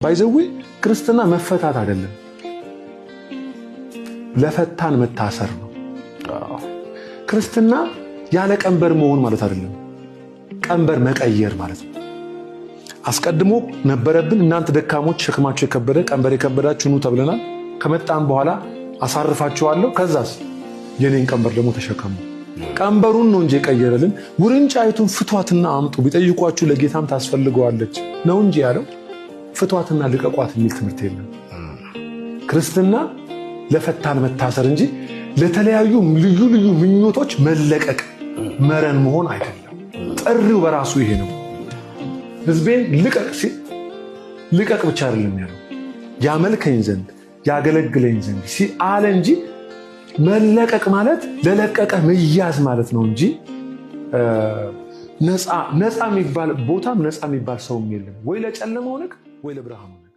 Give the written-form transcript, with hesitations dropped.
ባይዘዌ ክርስትና መፈታት አይደለም፣ ለፈታን መታሰር ነው። ክርስትና ያለ ቀንበር መሆን ማለት አይደለም፣ ቀንበር መቀየር ማለት ነው። አስቀድሞ ነበረብን እናንተ ደካሞች ሸክማችሁ የከበደ ቀንበር የከበዳችሁ ኑ ተብለናል። ከመጣን በኋላ አሳርፋችኋለሁ፣ ከዛስ የኔን ቀንበር ደግሞ ተሸከሙ። ቀንበሩን ነው እንጂ የቀየረልን። ውርንጫይቱን ፍቷትና አምጡ ቢጠይቋችሁ ለጌታም ታስፈልገዋለች ነው እንጂ ያለው ፍቷትና ልቀቋት የሚል ትምህርት የለም። ክርስትና ለፈታን መታሰር እንጂ ለተለያዩ ልዩ ልዩ ምኞቶች መለቀቅ መረን መሆን አይደለም። ጥሪው በራሱ ይሄ ነው። ሕዝቤን ልቀቅ ሲል ልቀቅ ብቻ አይደለም ያለው፣ ያመልከኝ ዘንድ ያገለግለኝ ዘንድ ሲል አለ እንጂ መለቀቅ ማለት ለለቀቀ መያዝ ማለት ነው እንጂ ነፃ የሚባል ቦታም ነፃ የሚባል ሰውም የለም። ወይ ለጨለመው ነቅ ወይ ለብርሃኑ ነቅ።